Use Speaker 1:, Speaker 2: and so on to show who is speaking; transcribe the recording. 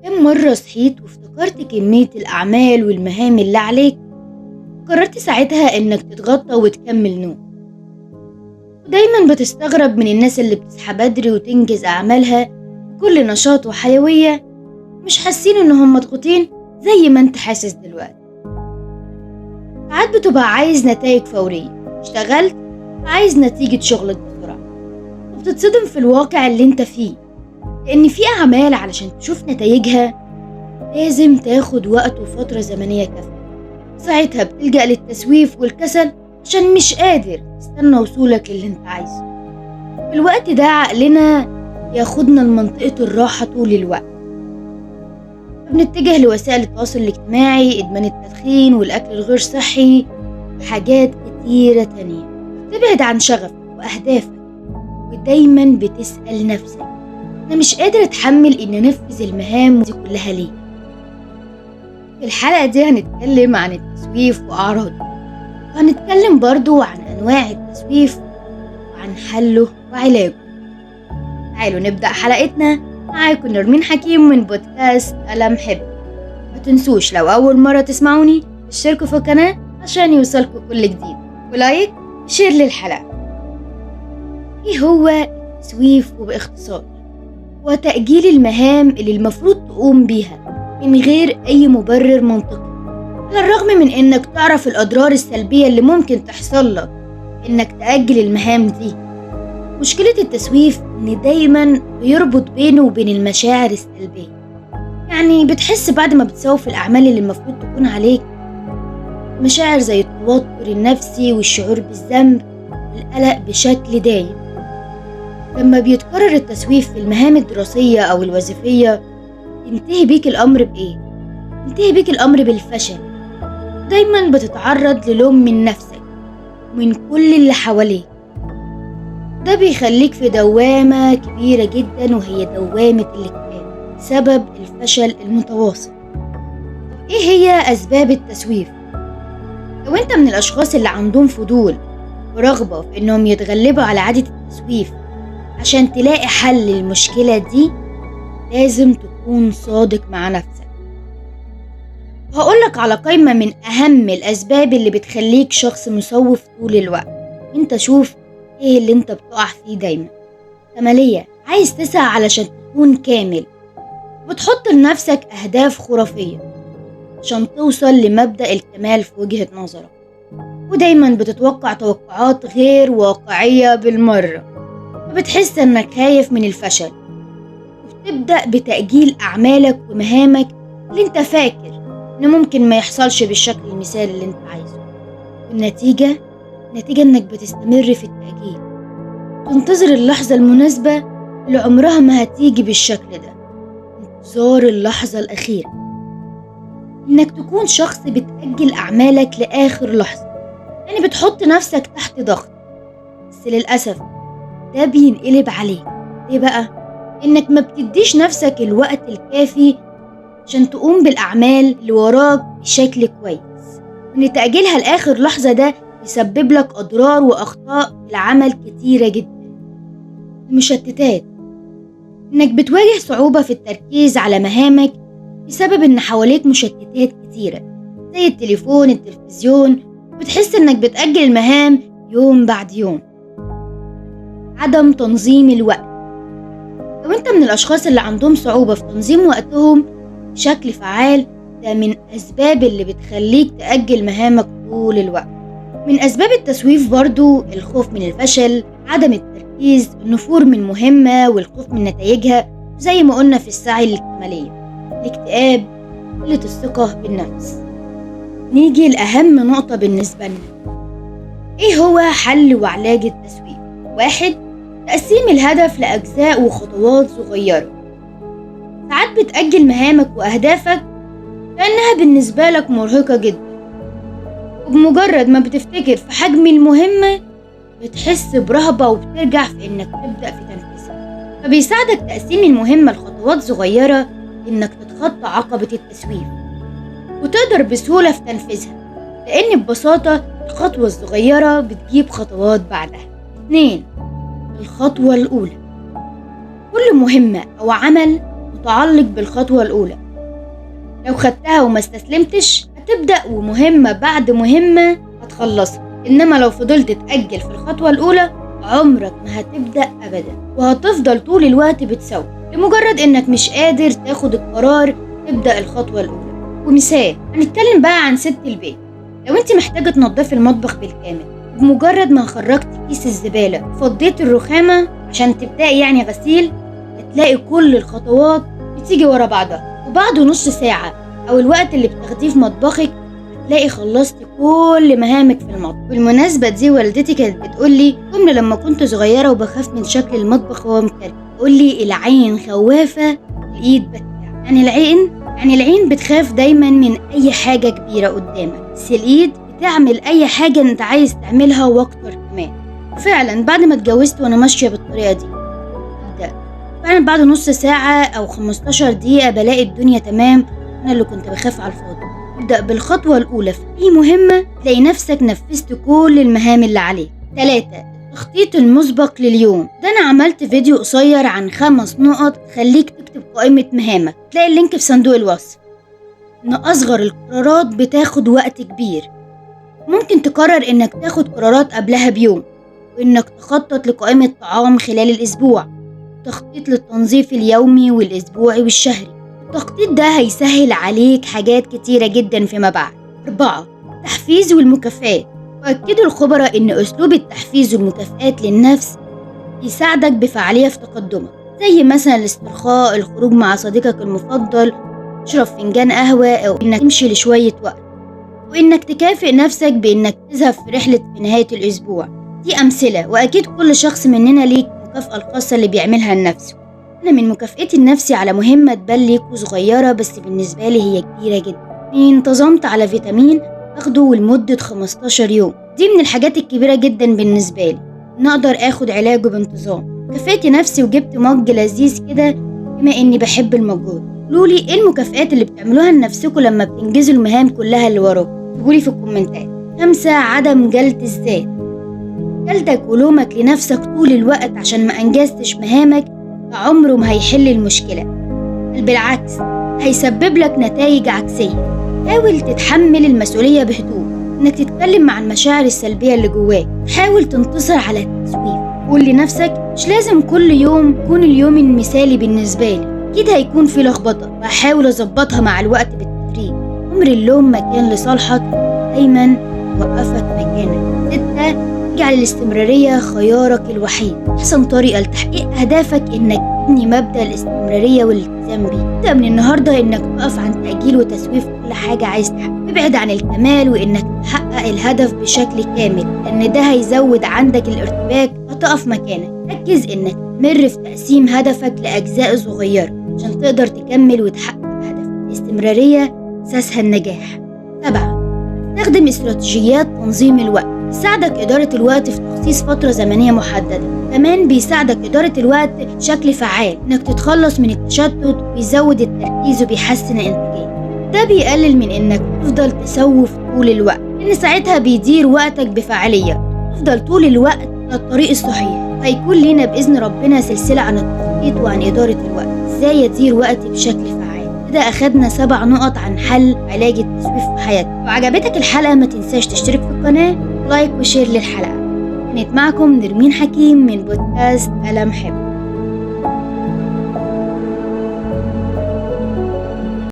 Speaker 1: كم مرة صحيت وافتكرت كمية الأعمال والمهام اللي عليك، وقررت ساعتها إنك تتغطى وتكمل نوم. ودايما بتستغرب من الناس اللي بتصحى بدري وتنجز أعمالها بكل نشاط وحيوية، مش حاسين إنهم مضغوطين زي ما انت حاسس دلوقتي. ساعات بتبقى عايز نتائج فورية، اشتغلت عايز نتيجة شغلك بسرعة، وبتتصدم في الواقع اللي انت فيه، لأن في أعمال علشان تشوف نتائجها لازم تاخد وقت وفترة زمنية كافية. ساعتها بتلجأ للتسويف والكسل عشان مش قادر تستنى وصولك للي انت عايزه. في الوقت ده عقلنا ياخدنا لمنطقة الراحة طول الوقت، فبنتجه لوسائل التواصل الاجتماعي، إدمان التدخين والأكل الغير صحي وحاجات كتيرة تانية. تبعد عن شغفك وأهدافك، ودايما بتسأل نفسك: أنا مش قادر أتحمل إن أنفذ المهام دي كلها ليه؟ في الحلقة دي هنتكلم عن التسويف وأعراضه، وهنتكلم برضو عن أنواع التسويف وعن حله وعلاجه. تعالوا نبدأ حلقتنا. معاكم نرمين حكيم من بودكاست ألم حب. ما تنسوش لو أول مرة تسمعوني اشتركوا في القناة عشان يوصلكوا كل جديد، ولايك وشير للحلقة. ايه هو التسويف؟ وباختصار هو تأجيل المهام اللي المفروض تقوم بيها من غير أي مبرر منطقي، على الرغم من إنك تعرف الأضرار السلبية اللي ممكن تحصل لك إنك تأجل المهام دي. مشكلة التسويف إن دايما بيربط بينه وبين المشاعر السلبية، يعني بتحس بعد ما بتسوف الأعمال اللي المفروض تكون عليك مشاعر زي التوتر النفسي والشعور بالذنب والقلق بشكل دايم. لما بيتكرر التسويف في المهام الدراسية أو الوظيفية، ينتهي بيك الأمر بإيه؟ ينتهي بيك الأمر بالفشل. دايما بتتعرض للوم من نفسك ومن كل اللي حواليك. ده بيخليك في دوامة كبيرة جدا، وهي دوامة الاكتئاب سبب الفشل المتواصل. ايه هي أسباب التسويف؟ لو انت من الأشخاص اللي عندهم فضول ورغبة في انهم يتغلبوا على عادة التسويف عشان تلاقي حل للمشكلة دي، لازم تكون صادق مع نفسك. وهقولك على قائمة من أهم الأسباب اللي بتخليك شخص مسوف طول الوقت. انت شوف ايه اللي انت بتقع فيه دايما. كمالية، عايز تسعى علشان تكون كامل، وبتحط لنفسك أهداف خرافية عشان توصل لمبدأ الكمال في وجهة نظرك، ودايما بتتوقع توقعات غير واقعية بالمرة، وبتحس انك خايف من الفشل، وبتبدأ بتأجيل أعمالك ومهامك اللي انت فاكر انه ممكن ما يحصلش بالشكل المثالي اللي انت عايزه. والنتيجة انك بتستمر في التأجيل، تنتظر اللحظة المناسبة اللي عمرها ما هتيجي بالشكل ده، انتظار اللحظة الأخيرة. انك تكون شخص بتأجل أعمالك لآخر لحظة، يعني بتحط نفسك تحت ضغط، بس للأسف ده بينقلب عليك. ليه بقى؟ انك ما بتديش نفسك الوقت الكافي عشان تقوم بالأعمال اللي وراك بشكل كويس. وان تأجيلها لآخر لحظة ده يسبب لك أضرار وأخطاء في العمل كتيرة جدا. المشتتات، انك بتواجه صعوبة في التركيز على مهامك بسبب ان حواليك مشتتات كتيرة زي التليفون، التلفزيون، وبتحس انك بتأجل المهام يوم بعد يوم. عدم تنظيم الوقت، لو انت من الاشخاص اللي عندهم صعوبة في تنظيم وقتهم بشكل فعال، ده من اسباب اللي بتخليك تأجل مهامك طول الوقت. من اسباب التسويف برضو الخوف من الفشل، عدم التركيز، النفور من مهمة والخوف من نتائجها، زي ما قلنا في السعي للكمالية، الاكتئاب، قلة الثقة بالنفس. نيجي لأهم نقطة بالنسبة لنا، ايه هو حل وعلاج التسويف؟ 1. تقسيم الهدف لأجزاء وخطوات صغيرة. ساعات بتأجل مهامك وأهدافك لأنها بالنسبة لك مرهقة جدا، وبمجرد ما بتفتكر في حجم المهمة بتحس برهبة وبترجع في إنك تبدأ في تنفيذها. فبيساعدك تقسيم المهمة لخطوات صغيرة إنك تتخطى عقبة التسويف وتقدر بسهولة في تنفيذها، لأن ببساطة الخطوة الصغيرة بتجيب خطوات بعدها. 2. الخطوة الأولى، كل مهمة أو عمل متعلق بالخطوة الأولى. لو خدتها وما استسلمتش هتبدأ، ومهمة بعد مهمة هتخلصها. إنما لو فضلت تأجل في الخطوة الأولى عمرك ما هتبدأ أبدا، وهتفضل طول الوقت بتسوي لمجرد إنك مش قادر تاخد القرار تبدأ الخطوة الأولى. ومثال، هنتكلم بقى عن ست البيت. لو انت محتاجة تنظفي المطبخ بالكامل، بمجرد ما خرجت كيس الزبالة وفضيت الرخامة عشان تبدأي يعني غسيل، هتلاقي كل الخطوات بتيجي ورا بعضها، وبعد نص ساعة أو الوقت اللي بتاخديه في مطبخك هتلاقي خلصتي كل مهامك في المطبخ. بالمناسبة دي والدتي كانت بتقولي جملة لما كنت صغيرة وبخاف من شكل المطبخ وهو مكركب، تقولي العين خوافة الإيد بتاع. يعني العين بتخاف دايما من أي حاجة كبيرة قدامك، بس الإيد بتعمل أي حاجة انت عايز تعملها واكتر كمان. وفعلا بعد ما اتجوزت وانا ماشية بالطريقة دي، فعلا بعد نص ساعة أو 15 دقيقة بلاقي الدنيا تمام. أنا اللي كنت بخاف على الفاضي. ابدأ بالخطوة الأولى في أي مهمة تلاقي نفسك نفذت كل المهام اللي عليك. 3. التخطيط المسبق لليوم. ده أنا عملت فيديو قصير عن 5 نقط تخليك تكتب قائمة مهامك، تلاقي اللينك في صندوق الوصف. إن أصغر القرارات بتاخد وقت كبير. ممكن تقرر إنك تاخد قرارات قبلها بيوم، وإنك تخطط لقائمة طعام خلال الأسبوع، تخطيط للتنظيف اليومي والأسبوعي والشهري. التخطيط ده هيسهل عليك حاجات كتيرة جدا فيما بعد. 4. التحفيز والمكافآت. وأكدوا الخبراء إن أسلوب التحفيز والمكافآت للنفس يساعدك بفعالية في تقدمك، زي مثلا الاسترخاء، الخروج مع صديقك المفضل، تشرب فنجان قهوة، أو إنك تمشي لشوية وقت، وإنك تكافئ نفسك بإنك تذهب في رحلة في نهاية الأسبوع. دي أمثلة، وأكيد كل شخص مننا ليك المكافأة الخاصة اللي بيعملها لنفسه. أنا من مكافأتي لنفسي على مهمة تبان ليكوا صغيرة بس بالنسبة لي هي كبيرة جدا، إني انتظمت على فيتامين أخده لمدة 15 يوم. دي من الحاجات الكبيرة جدا بالنسبة لي، إن أقدر أخد علاجه بانتظام. كافأت نفسي وجبت مج لذيذ كده بما إني بحب المجهود. قولولي إيه المكافآت اللي بتعملوها لنفسكوا لما بتنجزوا المهام كلها اللي وراكوا، اكتبولي في الكومنتات. 5. عدم جلد الذات. جلدك ولومك لنفسك طول الوقت عشان ما أنجزتش مهامك عمره ما هيحل المشكلة، بل بالعكس هيسبب لك نتائج عكسية. حاول تتحمل المسؤولية بهدوء، إنك تتكلم مع المشاعر السلبية اللي جواك، حاول تنتصر على التسويف. قول لنفسك مش لازم كل يوم يكون اليوم المثالي بالنسبة لي، أكيد هيكون في لخبطة وهحاول أظبطها مع الوقت بالتدريب. عمر اللوم مكان لصالحك، دايما وقفك مكانك. 6. اجعل الاستمرارية خيارك الوحيد. أحسن طريقة لتحقيق أهدافك إنك تبني مبدأ الاستمرارية والالتزام بيه. ابدأ من النهاردة إنك تقف عن تأجيل وتسويف كل حاجة عايز تحققها. ابعد عن الكمال وإنك تحقق الهدف بشكل كامل، لأن ده هيزود عندك الارتباك، هتقف مكانك. ركز إنك تستمر في تقسيم هدفك لأجزاء صغيرة عشان تقدر تكمل وتحقق هدفك. الاستمرارية أساسها النجاح. 7. استخدم استراتيجيات تنظيم الوقت. بيساعدك إدارة الوقت في تخصيص فترة زمنية محددة. كمان بيساعدك إدارة الوقت بشكل فعال، إنك تتخلص من التشتت ويزود التركيز وبيحسن الإنتاجية. ده بيقلل من إنك تفضل تسوف طول الوقت، لأن ساعتها بيدير وقتك بفعالية. تفضل طول الوقت على الطريق الصحيح. هيكون لينا بإذن ربنا سلسلة عن التخطيط وعن إدارة الوقت، إزاي أدير وقتي بشكل فعال. كده أخدنا 7 نقط عن حل علاج التسويف في حياتك. لو عجبتك الحلقة ما تنساش تشترك في القناة، لايك وشير للحلقة. كانت معكم نرمين حكيم من بودكاست ألم حب.